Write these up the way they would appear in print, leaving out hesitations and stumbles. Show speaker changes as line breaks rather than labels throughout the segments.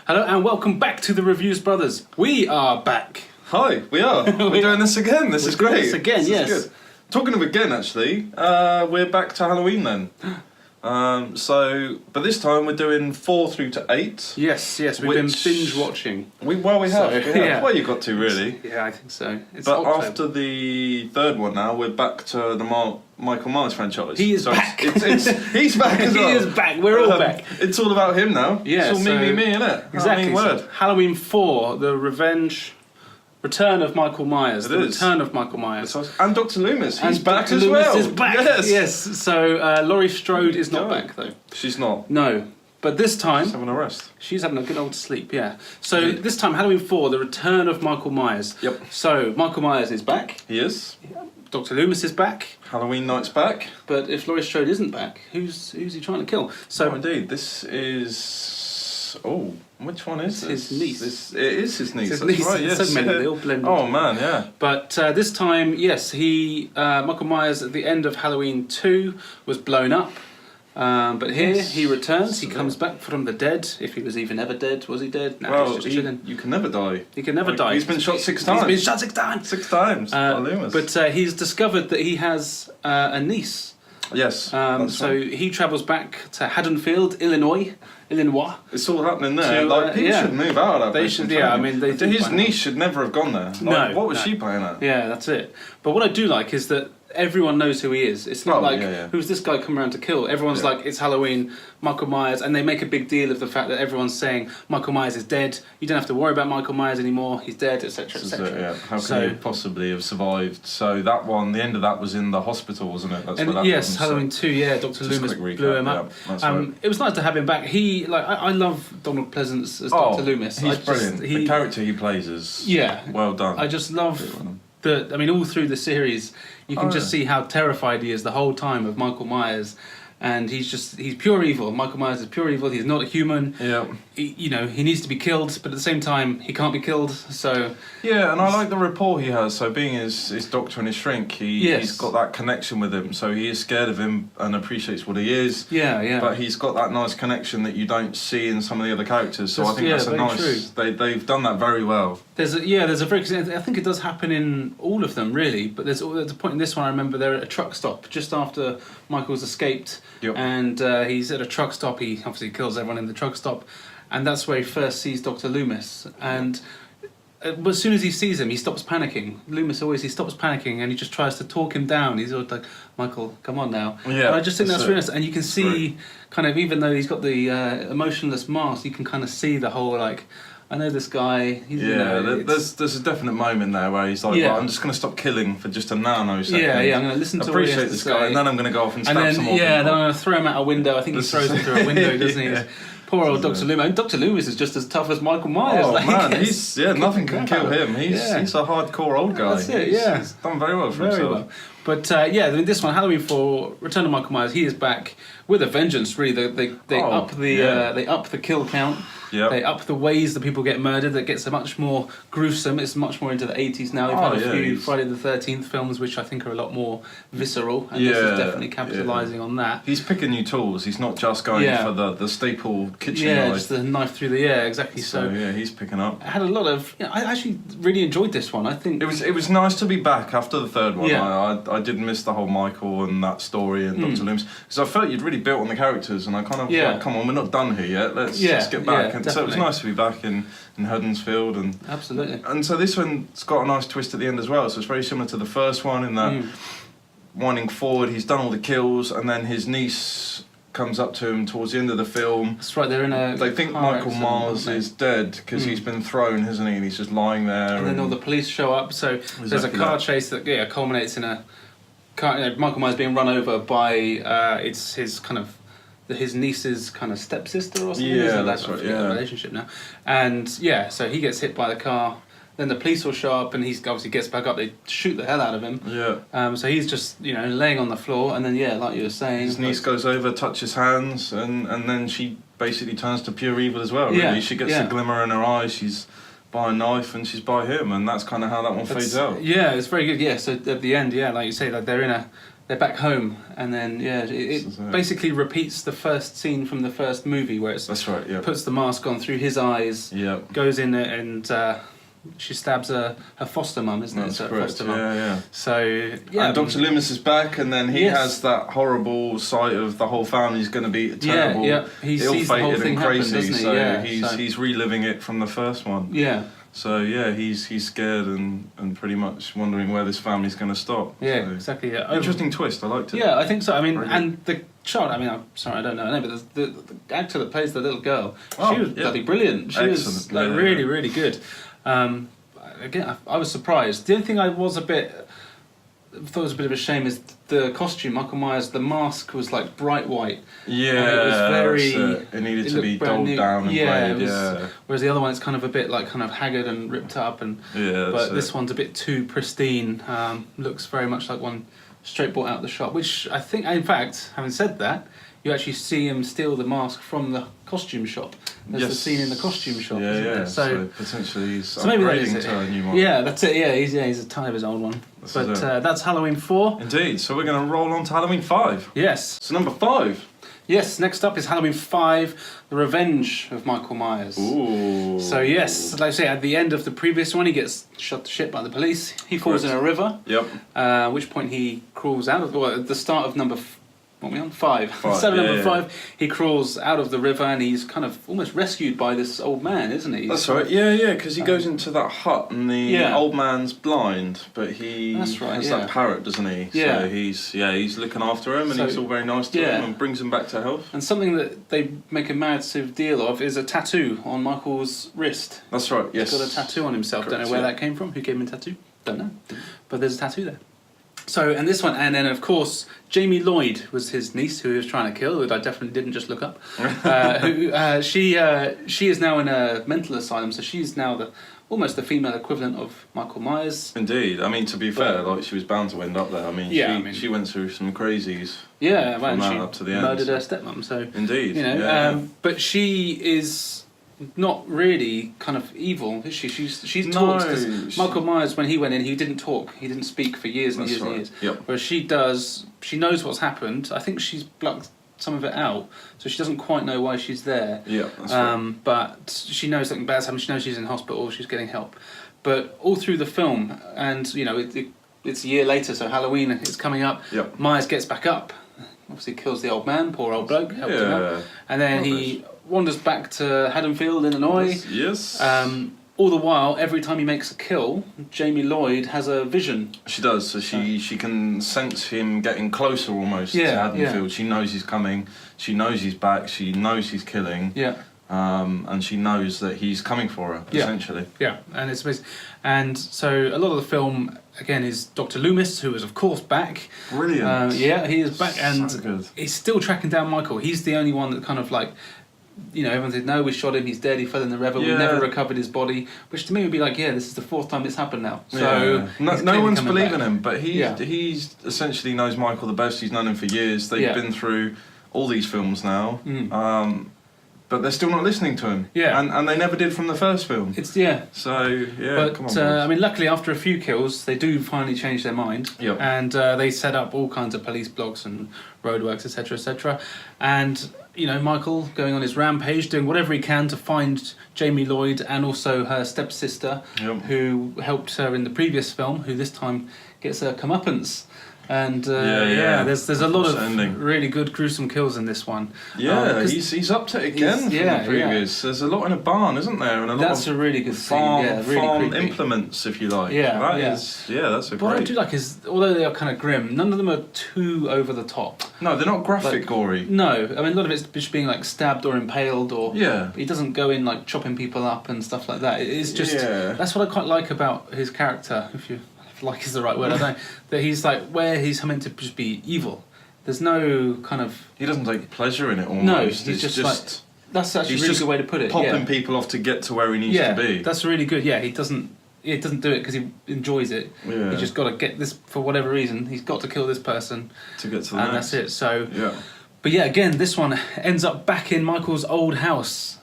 Hello and welcome back to the Reviews Brothers. We are back.
Hi, we are. We're doing this again. This is great.
This again,
this
yes.
Is good. Talking of again, actually, we're back to Halloween then. But this time we're doing 4 through to 8.
Yes, we've been binge watching.
We have.
Yeah.
Well, you got to really.
Yeah, I think so.
But after the third one now, we're back to the Michael Myers franchise.
He is back.
He's back as well.
He is back. We're all back.
It's all about him now.
Yeah,
it's all me, innit?
Exactly.
Word.
Halloween 4, the Return of Michael Myers. Return of Michael Myers.
And Dr. Loomis. He's back
Dr.
as
Loomis
well.
is back. Yes. So Laurie Strode is not back though.
She's not.
No. But this time...
She's having a rest.
She's having a good old sleep, yeah. So this time, Halloween 4, the Return of Michael Myers.
Yep.
So Michael Myers is back.
He is.
Dr. Loomis is back.
Halloween night's back.
But if Laurie Strode isn't back, who's he trying to kill? So
indeed, this is... Oh, which one is this?
His niece.
It is his niece,
his
that's
niece.
right, yes.
So many, they all blend.
Oh man, yeah.
But this time, yes, Michael Myers at the end of Halloween 2 was blown up. But here he returns. He comes back from the dead. If he was even ever dead, was he dead? No,
Well,
he's just chilling.
you can never die.
He can never die.
He's been shot 6 times.
He's been shot 6 times.
6 times. Loomis.
But he's discovered that he has a niece.
Yes.
So he travels back to Haddonfield, Illinois.
It's all happening there. People should move out of that.
They should. Yeah, I mean,
his niece should never have gone there. What was she playing at?
Yeah, that's it. But what I do like is that everyone knows who he is. It's not who's this guy come around to kill? Everyone's like, it's Halloween, Michael Myers, and they make a big deal of the fact that everyone's saying Michael Myers is dead. You don't have to worry about Michael Myers anymore. He's dead, etc., etc.
How can he possibly have survived? So that one, the end of that was in the hospital, wasn't it? That's where that
yes, Halloween 2. Yeah, Dr. Loomis blew him up.
Right.
It was nice to have him back. I love Donald Pleasance as Dr. Loomis.
He's brilliant. The character he plays is well done.
I just love all through the series, you can just see how terrified he is the whole time of Michael Myers, and he's pure evil. Michael Myers is pure evil. He's not a human.
Yeah.
He needs to be killed, but at the same time, he can't be killed. So
yeah, and I like the rapport he has. So being his doctor and his shrink, he's got that connection with him. So he is scared of him and appreciates what he is.
Yeah.
But he's got that nice connection that you don't see in some of the other characters. So I think that's a nice. They've done that very well.
There's a very. I think it does happen in all of them, really. But there's a point in this one. I remember they're at a truck stop just after Michael's escaped, and he's at a truck stop. He obviously kills everyone in the truck stop, and that's where he first sees Dr. Loomis. And but as soon as he sees him, he stops panicking. Loomis he stops panicking, and he just tries to talk him down. He's always like, "Michael, come on now." Yeah, and I just think that's really nice. And you can see, kind of, even though he's got the emotionless mask, you can kind of see the whole I know this guy.
There's a definite moment there where he's like, well, I'm just going to stop killing for just a nanosecond.
Yeah, I'm going to listen to
appreciate this guy, and then I'm going to go off and stab some more people.
Then I'm going to throw him out a window. I think he throws him through a window, doesn't he? Poor old Dr. Loomis. And Dr. Loomis is just as tough as Michael Myers.
Oh man, nothing can kill him. He's a hardcore old guy.
That's it.
He's done very well for himself. Well.
But this one, Halloween 4, Return of Michael Myers, he is back with a vengeance. Really, they up the kill count.
Yep.
They up the ways that people get murdered. That gets much more gruesome. It's much more into the 80s now. They've had a few Friday the 13th films, which I think are a lot more visceral, and this is definitely capitalising on that.
He's picking new tools. He's not just going for the staple kitchen knife.
Yeah, just the knife through the air, exactly. So
he's picking up.
I had a lot of. I actually really enjoyed this one. I think
it was nice to be back after the third one. Yeah. I did miss the whole Michael and that story and Dr. Loomis, because I felt you'd really built on the characters, and I kind of like, come on, we're not done here yet. Let's get back. And so it was nice to be back in Haddonfield, and
absolutely.
And so this one's got a nice twist at the end as well. So it's very similar to the first one in that winding forward, he's done all the kills, and then his niece comes up to him towards the end of the film.
That's right.
They think Michael Myers is dead because he's been thrown, hasn't he? And he's just lying there.
And then all the police show up. So there's a car chase that culminates in a car. Michael Myers being run over by it's his kind of. His niece's kind of stepsister or something.
Yeah, that's right. Yeah,
relationship now, and so he gets hit by the car. Then the police will show up, and he obviously gets back up. They shoot the hell out of him.
Yeah.
So he's just laying on the floor, and then like you were saying,
his niece goes over, touches hands, and then she basically turns to pure evil as well. Really, she gets a glimmer in her eyes. She's by a knife, and she's by him, and that's kind of how that one fades out.
Yeah, it's very good. Yeah. So at the end, like you say, they're in a they're back home, and then it basically repeats the first scene from the first movie where it's
that's right. Yeah.
Puts the mask on through his eyes.
Yeah.
Goes in and she stabs her foster mum, isn't it?
That's correct.
Foster mum.
Yeah.
So yeah.
And Dr. Loomis is back, and then he has that horrible sight of the whole family's going to be terrible,
He sees the whole thing
and crazy.
happen, doesn't he?
So he's reliving it from the first one.
Yeah.
So he's scared and pretty much wondering where this family's going to stop.
Yeah,
so,
exactly. Yeah.
Interesting twist. I liked it.
Yeah, I think so. I mean, and the child. I mean, I'm sorry, I don't know her name, but the actor that plays the little girl, she was bloody brilliant. She was like really, really good. Again, I was surprised. The only thing I was thought was a bit of a shame is the costume. Michael Myers, the mask was like bright white.
Yeah,
it was very.
It needed to be dulled down and greyed.
Whereas the other one, it's kind of a bit like kind of haggard and ripped up, but this one's a bit too pristine. Looks very much like one straight bought out of the shop. Which I think, in fact, having said that, you actually see him steal the mask from the costume shop. There's the scene in the costume shop.
Yeah. So potentially he's upgrading to a new one.
Yeah, that's it. Yeah, he's a tie of his old one. That's Halloween 4.
Indeed. So we're going to roll on to Halloween 5.
Yes.
So number 5.
Yes. Next up is Halloween 5: The Revenge of Michael Myers.
Ooh.
So yes, like I say, at the end of the previous one, he gets shot to shit by the police. He falls in a river.
Yep.
At which point he crawls out of. Well, at the start of number. What are we on? 5. Number 5, he crawls out of the river and he's kind of almost rescued by this old man, isn't he?
That's right, because he goes into that hut and the old man's blind, but he has that parrot, doesn't he?
Yeah.
So he's looking after him and he's all very nice to him and brings him back to health.
And something that they make a massive deal of is a tattoo on Michael's wrist.
That's right, yes.
He's got a tattoo on himself.
Correct,
don't know where that came from. Who gave him a tattoo? Don't know. But there's a tattoo there. So, and this one, and then of course, Jamie Lloyd was his niece who he was trying to kill, that I definitely didn't just look up. She is now in a mental asylum, so she's now almost the female equivalent of Michael Myers.
Indeed. I mean, to be fair, like she was bound to end up there. I mean, she went through some crazies.
Yeah,
from
she
up to the end.
Murdered her stepmom. So
indeed,
but she is not really kind of evil, is she? She's talked. Because Michael Myers, when he went in, he didn't talk. He didn't speak for years and years and years.
Yep.
Whereas she does. She knows what's happened. I think she's blocked some of it out, so she doesn't quite know why she's there.
Yeah, that's right.
But she knows something bad's happened. She knows she's in hospital. She's getting help. But all through the film, and it's a year later, so Halloween is coming up.
Yep.
Myers gets back up. Obviously kills the old man, poor old bloke, helped him out. And then he wanders back to Haddonfield, Illinois.
Yes.
All the while, every time he makes a kill, Jamie Lloyd has a vision.
She does, so she can sense him getting closer almost to Haddonfield. Yeah. She knows he's coming, she knows he's back, she knows he's killing.
Yeah.
And she knows that he's coming for her, essentially.
Yeah, and it's amazing. And so a lot of the film, again, is Dr. Loomis, who is, of course, back.
Brilliant.
He is back, and
so good.
He's still tracking down Michael. He's the only one that kind of like, everyone said, no, we shot him, he's dead, he fell in the river, we never recovered his body. Which to me would be like, this is the 4th time it's happened now. So
no one's believing him, but he's essentially knows Michael the best. He's known him for years. They've been through all these films now. But they're still not listening to him. Yeah. And they never did from the first film. So,
but,
come on.
luckily after a few kills, they do finally change their mind.
Yep.
And they set up all kinds of police blocks and roadworks, etc., etc. And, Michael going on his rampage, doing whatever he can to find Jamie Lloyd and also her stepsister, who helped her in the previous film, who this time gets her comeuppance. And there's a lot of really good gruesome kills in this one.
He's up to it again from the previous. There's a lot in a barn, isn't there? And
that's a really good
farm,
scene. Yeah, really
farm
creepy.
Implements, if you like. That's a great.
What I do like is, although they are kind of grim, none of them are too over the top.
No, they're not graphic, gory.
No, I mean a lot of it's just being like stabbed or impaled, or he doesn't go in like chopping people up and stuff like that. It's just that's what I quite like about his character. If like is the right word, I don't know, that he's like where he's meant to just be evil. There's no kind of...
He doesn't take pleasure in it almost.
No, he's just like... That's actually a really good way to put it.
Popping people off to get to where he needs to be.
That's really good. Yeah, he doesn't do it because he enjoys it. Yeah. He's just got to get this, for whatever reason, he's got to kill this person.
To get to the
next.
And that's
it. So... Yeah. But again, this one ends up back in Michael's old house.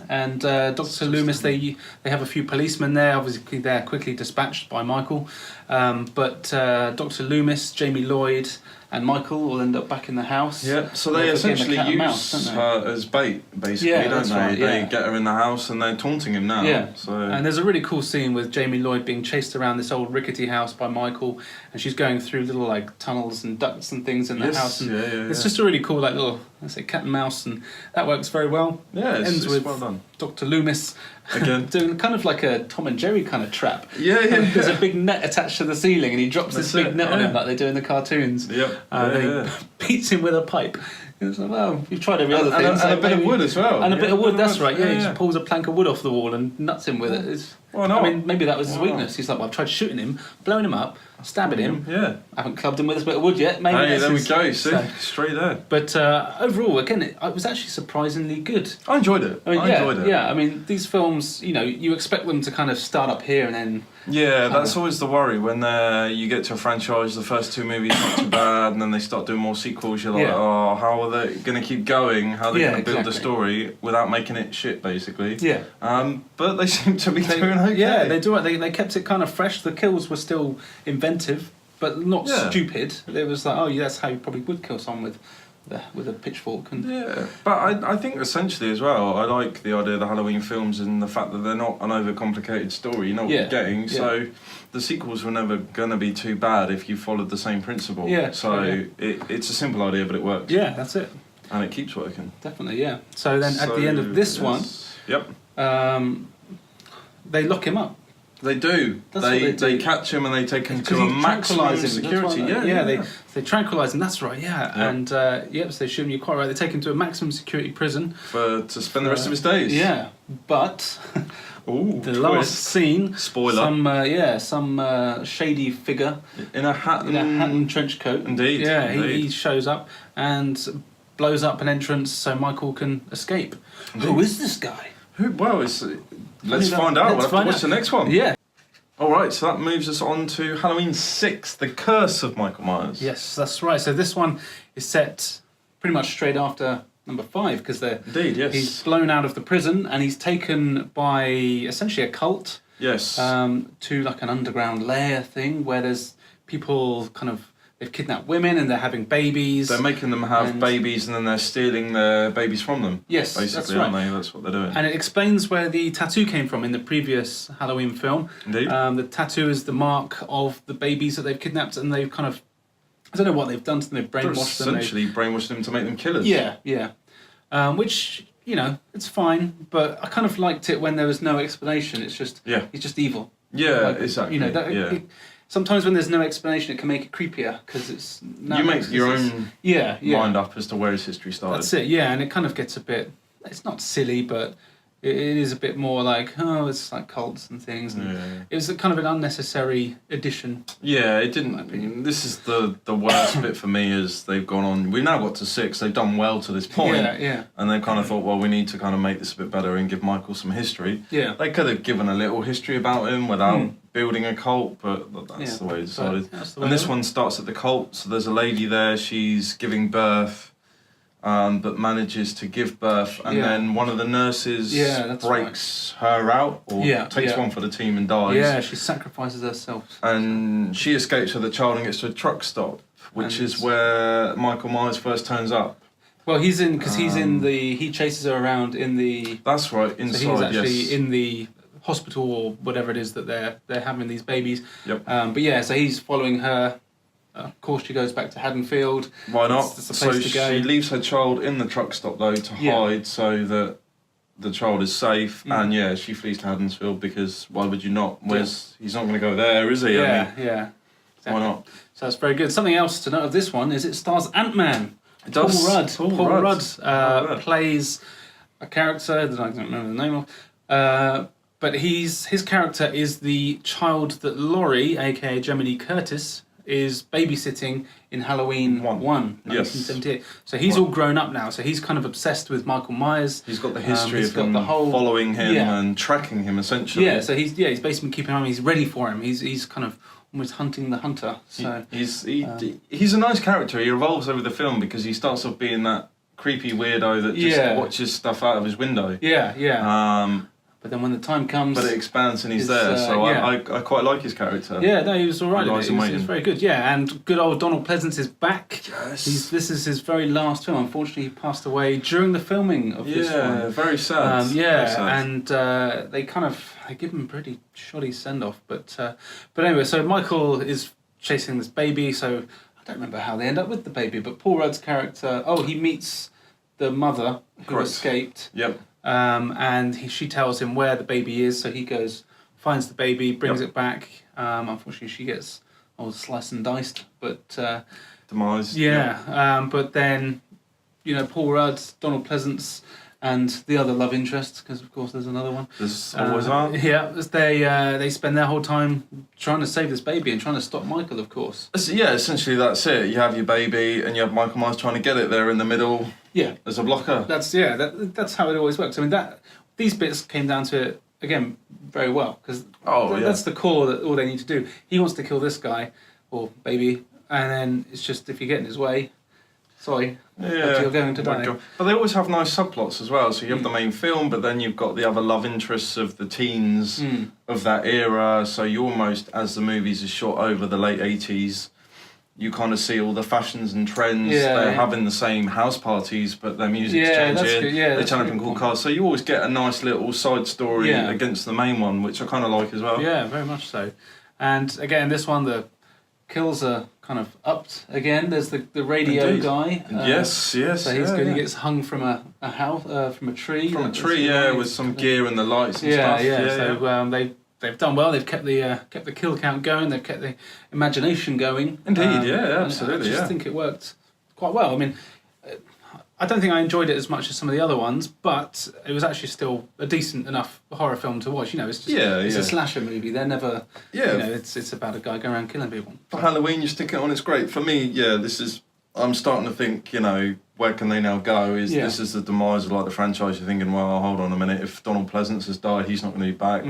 and Dr. Loomis. They have a few policemen there. Obviously, they're quickly dispatched by Michael, but Dr. Loomis, Jamie Lloyd, and Michael will end up back in the house.
Yeah, so they essentially use her as bait, basically, don't they?
Right,
they get her in the house and they're taunting him now.
Yeah,
so.
And there's a really cool scene with Jamie Lloyd being chased around this old rickety house by Michael, and she's going through little like tunnels and ducts and things in the house. And it's just a really cool like little, let's say, cat and mouse, and that works very well.
Yeah,
ends with
well done.
Dr. Loomis
again
doing kind of like a Tom and Jerry kind of trap.
Yeah.
There's a big net attached to the ceiling, and he drops this big net on him like they do in the cartoons.
Yep.
Then he beats him with a pipe. It's like, well, you've tried every other thing.
And a bit of wood as well.
And a bit of wood, that's right. Yeah, he just pulls a plank of wood off the wall and nuts him with it.
Why not?
I mean, maybe that was his weakness. He's like, well, I've tried shooting him, blowing him up, stabbing him.
Yeah.
I haven't clubbed him with this bit of wood yet. Maybe
there we go. See, straight there.
But overall, again, it was actually surprisingly good.
I enjoyed it. I enjoyed it.
Yeah, I mean, these films, you expect them to kind of start up here and then...
Yeah, that's always the worry when you get to a franchise, the first two movies not too bad, and then they start doing more sequels, you're like, oh, how are they going to keep going? How are they going to build the story without making it shit, basically?
Yeah.
But they seem to be doing okay.
Yeah, they do it. They kept it kind of fresh. The kills were still inventive, but not stupid. It was like, oh, yeah, that's how you probably would kill someone with a pitchfork. And
but I think essentially as well, I like the idea of the Halloween films and the fact that they're not an overcomplicated story. You know what you're getting. So the sequels were never going to be too bad if you followed the same principle. Yeah. So it's a simple idea, but it works.
Yeah, that's it.
And it keeps working.
Definitely, yeah. So then at the end of this one, they lock him up.
They do. They catch him and they take him to a maximum security.
They tranquilise him. That's right. Yeah, and so they shoot him. You're quite right. They take him to a maximum security prison
to spend the rest of his days.
Yeah, but the last scene.
Spoiler.
Some shady figure
in a hat
and trench coat.
Indeed.
Yeah, He shows up and blows up an entrance so Michael can escape. Indeed. Who is this guy?
Let's find out. We'll have to watch the next one.
Yeah.
Alright, so that moves us on to Halloween 6, The Curse of Michael Myers.
Yes, that's right. So this one is set pretty much straight after number 5, because he's blown out of the prison and he's taken by essentially a cult.
Yes.
To like an underground lair thing where there's people they've kidnapped women and they're having babies.
They're making them have babies and then they're stealing their babies from them.
Yes,
basically,
that's right.
Aren't they? That's what they're doing.
And it explains where the tattoo came from in the previous Halloween film.
Indeed.
The tattoo is the mark of the babies that they've kidnapped, and they've I don't know what they've done to them. They've brainwashed them.
Essentially brainwashed them to make them killers.
Yeah. Which, it's fine, but I kind of liked it when there was no explanation. It's just, he's just evil.
Yeah, exactly.
Sometimes when there's no explanation, it can make it creepier because it's...
You make your own mind up as to where his history started.
That's it, and it kind of gets a bit... It's not silly, but it is a bit more like, it's like cults and things. And it was kind of an unnecessary addition.
Yeah, it didn't... This is the worst bit for me is they've gone on... We've now got to 6. They've done well to this point.
Yeah.
And they kind of thought, well, we need to kind of make this a bit better and give Michael some history.
Yeah.
They could have given a little history about him without... building a cult, but that's the way they decided. And this one starts at the cult, so there's a lady there, she's giving birth, but manages to give birth, and then one of the nurses breaks her out, or takes one for the team and dies.
Yeah, she sacrifices herself.
And she escapes with the child and gets to a truck stop, which is where Michael Myers first turns up.
Well, he chases her around in the...
That's right, inside,
so he's actually in the... hospital or whatever it is that they're having these babies.
Yep.
So he's following her. Of course, she goes back to Haddonfield.
Why not?
That's the place to go.
She leaves her child in the truck stop though to hide so that the child is safe. And she flees to Haddonfield because why would you not? He's not going to go there, is he?
Exactly.
Why not?
So that's very good. Something else to note of this one is it stars Ant-Man.
It does.
Paul Rudd plays a character that I don't remember the name of. But his character is the child that Laurie, aka Jamie Lee Curtis, is babysitting in Halloween 1, 1978. So he's all grown up now. So he's kind of obsessed with Michael Myers.
He's got the history of him following him and tracking him essentially.
Yeah. So he's basically keeping him. He's ready for him. He's kind of almost hunting the hunter. So
he's a nice character. He evolves over the film because he starts off being that creepy weirdo that just watches stuff out of his window.
Yeah. But then when the time comes...
But it expands and he's there, so I quite like his character.
Yeah, no, he was all right. He was very good, yeah. And good old Donald Pleasance is back.
Yes.
This is his very last film. Unfortunately, he passed away during the filming of this one.
Yeah, very sad.
Very
sad.
And they give him a pretty shoddy send-off. But anyway, so Michael is chasing this baby, so I don't remember how they end up with the baby, but Paul Rudd's character, he meets the mother who escaped.
Yep.
And she tells him where the baby is, so he goes, finds the baby, brings it back. Unfortunately, she gets sliced and diced, but
demise.
Yeah. But then, Paul Rudd, Donald Pleasance, and the other love interest, because of course there's another one.
There's always are.
Yeah, they spend their whole time trying to save this baby and trying to stop Michael, of course.
Yeah, essentially that's it. You have your baby and you have Michael Myers trying to get it there in the middle.
Yeah,
as a blocker.
That's how it always works. I mean, these bits came down to it again very well, because that's the core that all they need to do. He wants to kill this guy or baby, and then it's just if you get in his way, sorry, you're going to die.
But they always have nice subplots as well. So you have the main film, but then you've got the other love interests of the teens of that era. So you almost, as the movies are shot over the late 80s, you kind of see all the fashions and trends. They're having the same house parties, but their music's changing. They turn up in cool cars. So you always get a nice little side story against the main one, which I kind of like as well.
Yeah, very much so. And again, this one, the kills are kind of upped again. There's the radio guy.
Yes. So
he's good. He gets hung from a house, from a tree.
From a tree, with some gear and the lights and stuff.
So they've done well. They've kept the kill count going. They've kept the imagination going.
Indeed, absolutely.
I just think it worked quite well. I mean, I don't think I enjoyed it as much as some of the other ones, but it was actually still a decent enough horror film to watch. It's just it's a slasher movie. They're never it's about a guy going around killing people.
For Halloween, you stick it on. It's great for me. I'm starting to think. Where can they now go? This is the demise of the franchise? You're thinking, well, hold on a minute. If Donald Pleasance has died, he's not going to be back.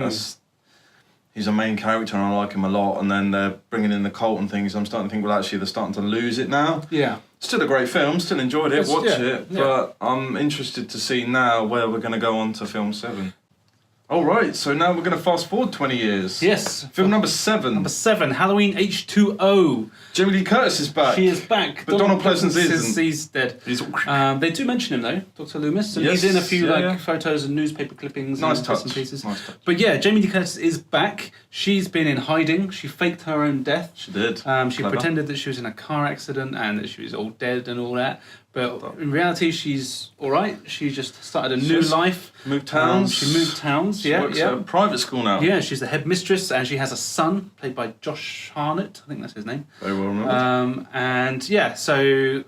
He's a main character and I like him a lot, and then they're bringing in the cult and things. I'm starting to think, well, actually, they're starting to lose it now.
Yeah.
Still a great film, still enjoyed it, watched it, but I'm interested to see now where we're going to go on to film 7. All right, so now we're going to fast forward 20 years.
Yes.
Film number 7.
Number 7, Halloween H2O.
Jamie Lee Curtis is back.
She is back.
But Donald Pleasance isn't.
He's dead. They do mention him though, Dr. Loomis, and he's in a few photos and newspaper clippings and bits and pieces.
Nice touch.
But Jamie Lee Curtis is back. She's been in hiding. She faked her own death.
She did.
She pretended that she was in a car accident and that she was all dead and all that. But in reality, she's all right. She just started a new life.
Moved towns.
She moved towns.
She works at a private school now.
Yeah, she's the headmistress, and she has a son played by Josh Hartnett. I think that's his name.
Very well remembered.
So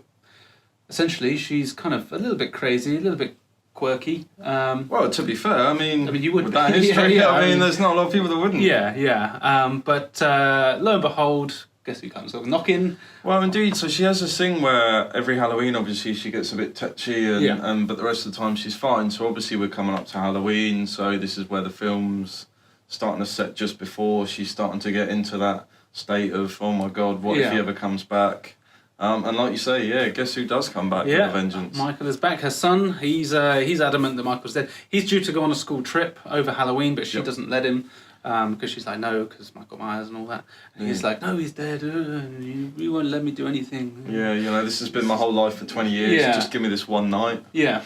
essentially, she's kind of a little bit crazy, a little bit quirky.
Well, to be fair, I mean
you would
with that history. I mean, there's not a lot of people that wouldn't.
But lo and behold, guess who comes knocking?
Well, indeed. So she has this thing where every Halloween, obviously, she gets a bit touchy, and but the rest of the time she's fine. So obviously we're coming up to Halloween, so this is where the film's starting to set just before she's starting to get into that state of, oh my God, what if he ever comes back? And like you say, guess who does come back with a vengeance?
Michael is back. Her son, he's adamant that Michael's dead. He's due to go on a school trip over Halloween, but she doesn't let him. Because she's like, no, because Michael Myers and all that. And he's like, no, he's dead. You won't let me do anything.
Yeah, this has been my whole life for 20 years. Yeah. Just give me this one night.
Yeah.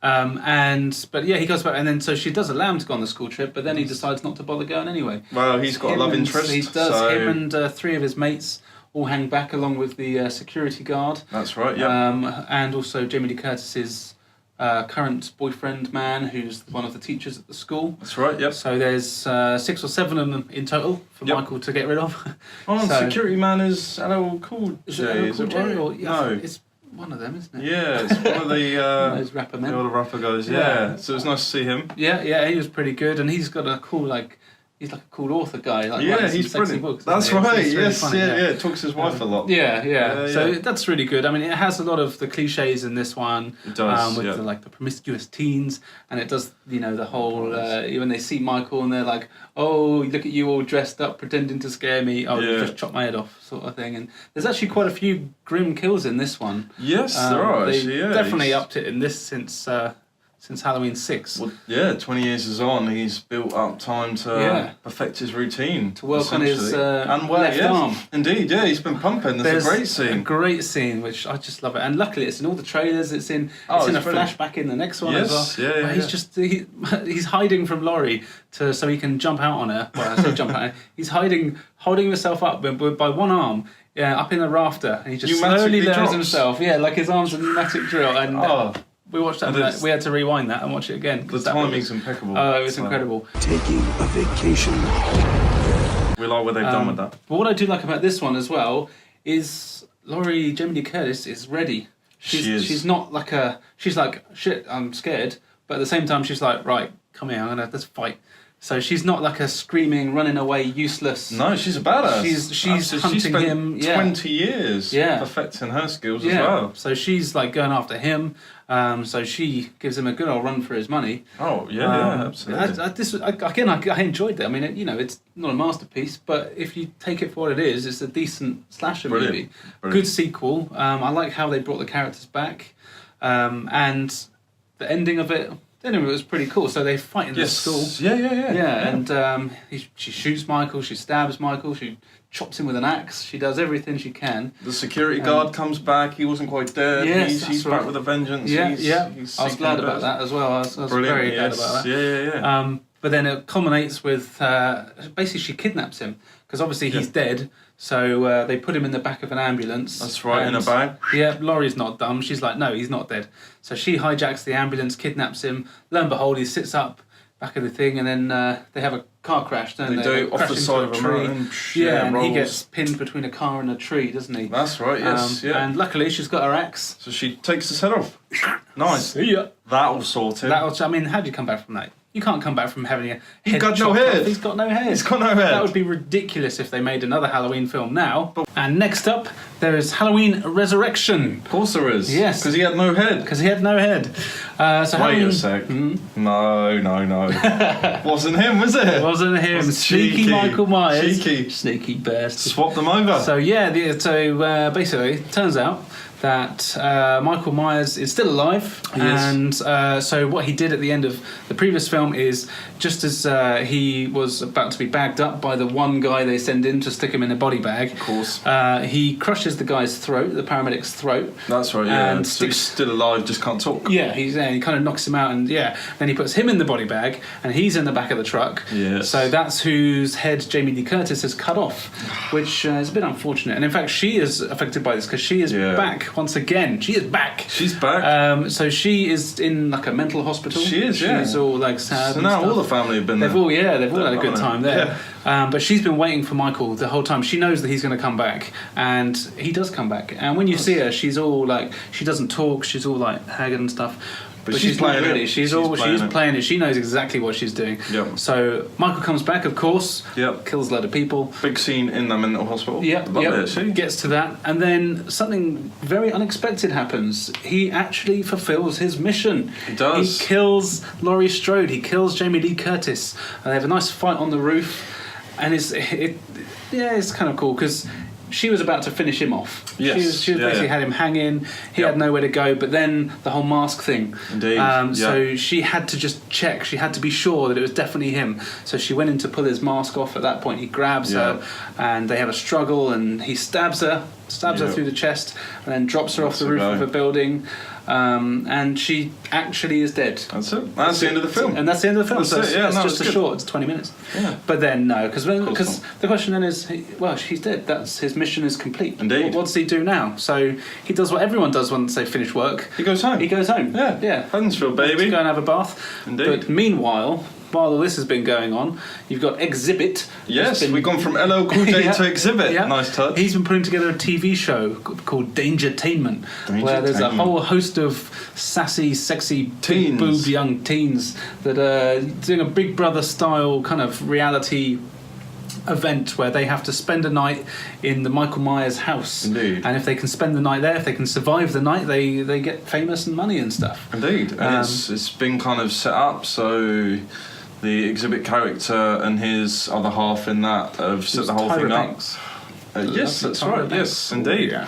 He goes back, and then so she does allow him to go on the school trip, but then he decides not to bother going anyway.
Well, he's got a love interest.
He does. So... Him and 3 of his mates all hang back along with the security guard.
That's right, yeah.
And also Jamie Lee Curtis's current boyfriend man, who's one of the teachers at the school.
That's right, yep.
So there's 6 or 7 of them in total for Michael to get rid of.
Security man is LL Cool J, is it right?
No. It's one of them, isn't it?
Yeah, it's one of the...
those rapper men.
The rapper guys, yeah. So it's nice to see him.
Yeah, he was pretty good, and he's got a cool, he's like a cool author guy. Like,
he's brilliant. Books, that's right. Yes, funny, talks to his wife a lot.
So that's really good. I mean, it has a lot of the cliches in this one.
It does.
With the promiscuous teens, and it does. The whole when they see Michael and they're like, "Oh, look at you all dressed up, pretending to scare me. Oh, you just chop my head off," sort of thing. And there's actually quite a few grim kills in this one.
Yes, there are.
They definitely upped it in this since Halloween 6.
Well, 20 years is on, he's built up time to perfect his routine.
To work on his left arm.
Indeed, he's been pumping. There's a great scene.
A great scene, which I just love it. And luckily it's in all the trailers, it's in a flashback in the next one as well. He's hiding from Laurie so he can jump out on her. Well, I say jump out. He's holding himself up by one arm. Yeah, up in the rafter. And he just slowly lowers himself. Yeah, like his arm's a pneumatic drill. And we watched that. We had to rewind that and watch it again.
The timing's impeccable.
Oh, it was incredible.
Taking a vacation.
We like what they've done with that.
But what I do like about this one as well is Jamie Lee Curtis is ready. She's not like she's like, shit, I'm scared. But at the same time, she's like, right, come here, let's fight. So she's not like a screaming, running away, useless.
No, she's a badass.
She's hunting him.
20 years perfecting her skills as well.
So she's like going after him. So she gives him a good old run for his money.
Oh yeah, absolutely.
I enjoyed it. I mean, it's not a masterpiece, but if you take it for what it is, it's a decent slasher movie. Good sequel. I like how they brought the characters back, and the ending of it. Anyway, it was pretty cool. So they fight in the school.
Yeah.
And she shoots Michael, she stabs Michael, she chops him with an axe. She does everything she can.
The security guard comes back. He wasn't quite dead.
Yes,
he's back with a vengeance.
He's I was glad about that as well. I was very glad about that.
Yeah.
But then it culminates with basically she kidnaps him because obviously he's dead. So they put him in the back of an ambulance.
That's right, in a bag.
Yeah, Laurie's not dumb. She's like, no, he's not dead. So she hijacks the ambulance, kidnaps him. Lo and behold, he sits up back of the thing, and then they have a car crash, don't they?
They do, off the side of a tree.
And he gets pinned between a car and a tree, doesn't he?
That's right, yes.
And luckily, she's got her axe.
So she takes his head off. Nice.
See ya.
That'll sort him.
I mean, how do you come back from that? You can't come back from having a head.
He's got no head.
He's got no head.
He's got no head.
That would be ridiculous if they made another Halloween film now. And next up, there is Halloween Resurrection.
Of course there is.
Yes.
Because he had no head.
Wait
a sec. Mm-hmm. No. Wasn't him, was it?
It wasn't him. Sneaky Michael Myers.
Cheeky.
Sneaky bastard.
Swapped them over.
So basically, it turns out that Michael Myers is still alive, and so what he did at the end of the previous film is, just as he was about to be bagged up by the one guy they send in to stick him in a body bag,
of course,
he crushes the guy's throat, the paramedic's throat.
That's right, yeah. And so he's still alive, just can't talk.
Yeah, he kind of knocks him out, and then he puts him in the body bag, and he's in the back of the truck.
Yes.
So that's whose head Jamie Lee Curtis has cut off, which is a bit unfortunate. And in fact, she is affected by this because she is back. Once again, she is back.
She's back.
So she is in like a mental hospital.
She is, yeah.
She's all like sad.
So now all the family have been there.
They've all had a good time there. Yeah. But she's been waiting for Michael the whole time. She knows that he's going to come back, and he does come back. And when you see her, she's all like, she doesn't talk. She's all like haggard and stuff. But she's playing it. She's playing it. She knows exactly what she's doing.
Yep.
So Michael comes back, of course.
Yep.
Kills a load of people.
Big scene in the mental hospital.
Yep. Gets to that, and then something very unexpected happens. He actually fulfills his mission.
He does.
He kills Laurie Strode. He kills Jamie Lee Curtis. They have a nice fight on the roof, and it's kind of cool because she was about to finish him off.
Yes.
She basically had him hanging. He had nowhere to go. But then the whole mask thing.
Indeed.
So she had to just check. She had to be sure that it was definitely him. So she went in to pull his mask off. At that point, he grabs her, and they have a struggle. And he stabs her through the chest, and then drops her off the roof of a building. And she actually is dead.
That's it. That's the end of the film.
And that's the end of the film.
That's
just a short. It's 20 minutes.
Yeah.
But then no, because the question then is, well, he's dead. That's his mission is complete.
Indeed.
What does he do now? So he does what everyone does once they finish work.
He goes home.
Yeah.
Huddersfield, baby.
To go and have a bath.
Indeed.
But meanwhile, while all this has been going on, you've got Exhibit.
Yes, we've gone from LL Cool J to Exhibit.
Yeah.
Nice touch.
He's been putting together a TV show called Dangertainment, where there's a whole host of sassy, sexy, big-boobed young teens that are doing a Big Brother style kind of reality event where they have to spend a night in the Michael Myers house.
Indeed.
And if they can spend the night there, if they can survive the night, they get famous and money and stuff.
Indeed. And it's been kind of set up so the Exhibit character and his other half in that have set the whole thing up. Yes, that's right. Yes, indeed. Yeah.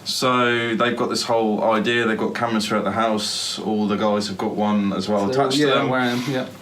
So they've got this whole idea. They've got cameras throughout the house. All the guys have got one as well attached to them.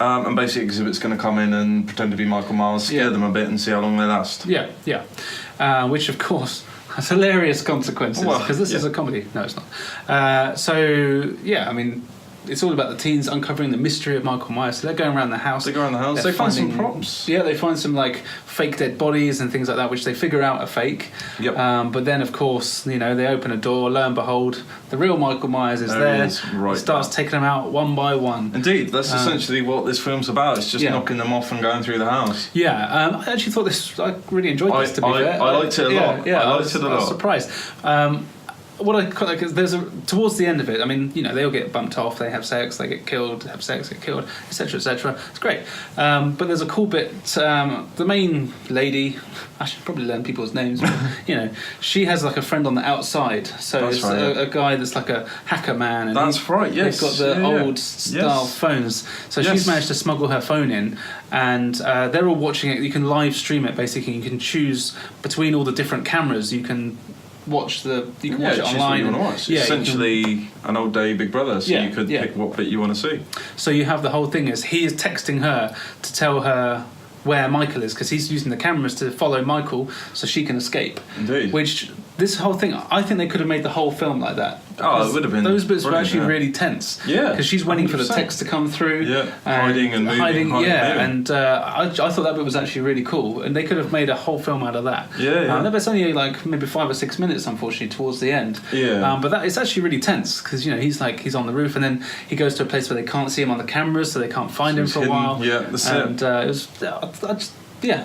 And basically, Exhibit's going to come in and pretend to be Michael Myers, scare them a bit, and see how long they last.
Which, of course, has hilarious consequences because this is a comedy. No, it's not. I mean, it's all about the teens uncovering the mystery of Michael Myers. So they're going around the house.
They find some props.
Yeah, they find some like fake dead bodies and things like that, which they figure out are fake.
Yep.
But then, of course, they open a door. Lo and behold, the real Michael Myers is there. He starts taking them out one by one.
Indeed, that's essentially what this film's about. It's just knocking them off and going through the house.
Yeah, I actually thought this. I really enjoyed this. To be fair,
I liked it a lot.
Yeah,
I liked it a lot.
I was surprised. What I quite like is towards the end of it. I mean, they all get bumped off. They have sex. They get killed. Have sex. Get killed. Etc. Etc. It's great. But there's a cool bit. The main lady. I should probably learn people's names. But, she has like a friend on the outside. So
that's
it's
right.
a guy that's like a hacker man. And
that's right. Yes.
They've got the old style phones. So she's managed to smuggle her phone in, and they're all watching it. You can live stream it. Basically, you can choose between all the different cameras. You can watch it online.
What you want to watch. Essentially an old day Big Brother, so you could pick what bit you want to see. So
you have the whole thing is he is texting her to tell her where Michael is, because he's using the cameras to follow Michael so she can escape.
Indeed.
Which, this whole thing, I think they could have made the whole film like that.
Oh, it would have been.
Those bits were actually really tense.
Yeah.
Because she's waiting 100%. For the text to come through.
Yeah. Hiding and moving.
And I thought that bit was actually really cool. And they could have made a whole film out of that.
Yeah.
There's only like maybe 5 or 6 minutes, unfortunately, towards the end.
Yeah.
But it's actually really tense because, he's on the roof and then he goes to a place where they can't see him on the cameras, so they can't find him for a while.
Yeah, that's
it. And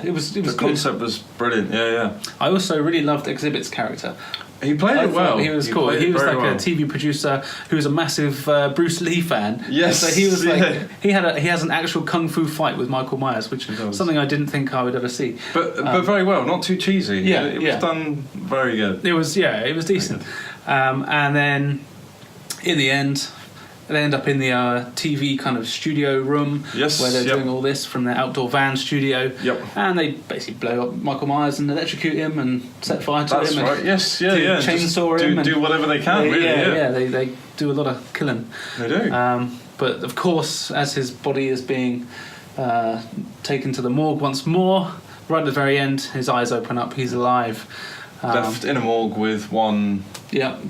it was
the
good.
concept was brilliant. Yeah.
I also really loved Exhibit's character.
He played it well.
He was cool. He was like a TV producer who was a massive Bruce Lee fan.
Yes.
So he was like he has an actual kung fu fight with Michael Myers, which is something I didn't think I would ever see.
But very well, not too cheesy.
Yeah,
it was done very good.
It was decent. And then in the end, they end up in the TV kind of studio room where they're doing all this from their outdoor van studio.
Yep.
And they basically blow up Michael Myers and electrocute him and set fire to him.
That's right. Yes. Yeah.
Chainsaw him.
Do whatever they can.
They do a lot of killing.
They do.
But of course, as his body is being taken to the morgue once more, right at the very end, his eyes open up. He's alive.
Left in a morgue with one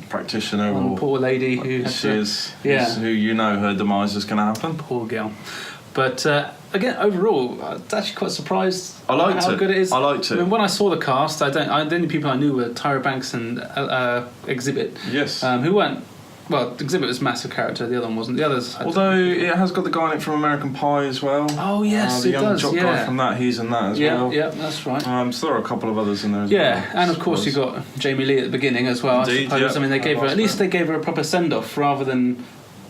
practitioner,
one poor lady who
her demise is going to happen.
Poor girl. But again, overall, I was actually quite surprised.
I liked
how good it is.
I liked it.
I mean, when I saw the cast, the only people I knew were Tyra Banks and Exhibit.
Yes.
Who weren't. Well, Exhibit was a massive character. The other one wasn't. The others.
Although it has got the guy in it from American Pie as well.
Oh yes,
the
it
young
does.
jock guy from that. He's in that as well.
Yeah, that's right.
So there are a couple of others in there as well.
Yeah, and of course you got Jamie Lee at the beginning as well.
Indeed,
I suppose. I mean, they gave her a proper send off rather than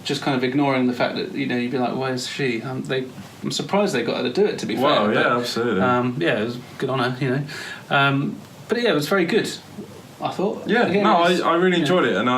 just kind of ignoring the fact that you'd be like, where's she? I'm surprised they got her to do it. To be fair.
Well, yeah, absolutely.
It was good on her. But it was very good. I thought.
Yeah, I really enjoyed it, and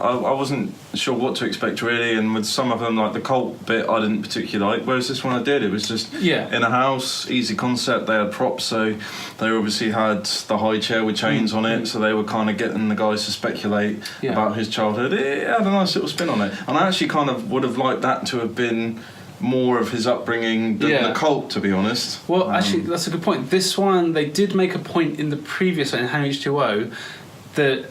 I wasn't sure what to expect really, and with some of them, like the cult bit, I didn't particularly like. Whereas this one I did. It was just in a house, easy concept. They had props, so they obviously had the high chair with chains on it, so they were kind of getting the guys to speculate about his childhood. It had a nice little spin on it, and I actually kind of would have liked that to have been more of his upbringing than the cult, to be honest.
Well, actually, that's a good point. This one, they did make a point in the previous one, in Halloween H2O, that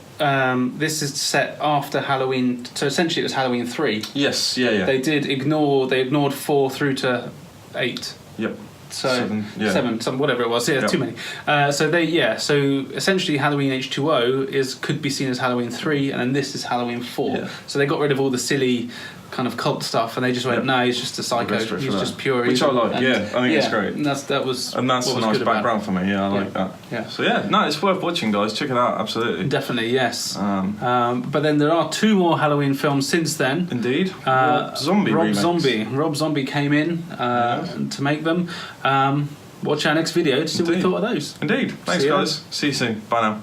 this is set after Halloween, so essentially it was Halloween 3.
Yes, yeah.
They ignored 4 through to 8.
Yep.
So
7,
whatever it was. Yeah, too many. So essentially Halloween H2O could be seen as Halloween 3, and then this is Halloween 4. Yeah. So they got rid of all the silly kind of cult stuff, and they just went, no, he's just a psycho. He's just pure.
Which I like. I think it's great.
And that's a
nice background for me. Yeah, I like that.
Yeah.
So no, it's worth watching, guys. Check it out. Absolutely.
Definitely, yes. But then there are 2 more Halloween films since then.
Indeed. Rob
Zombie came in to make them. Watch our next video to see what we thought of those.
Indeed. Thanks, guys. See you soon. Bye now.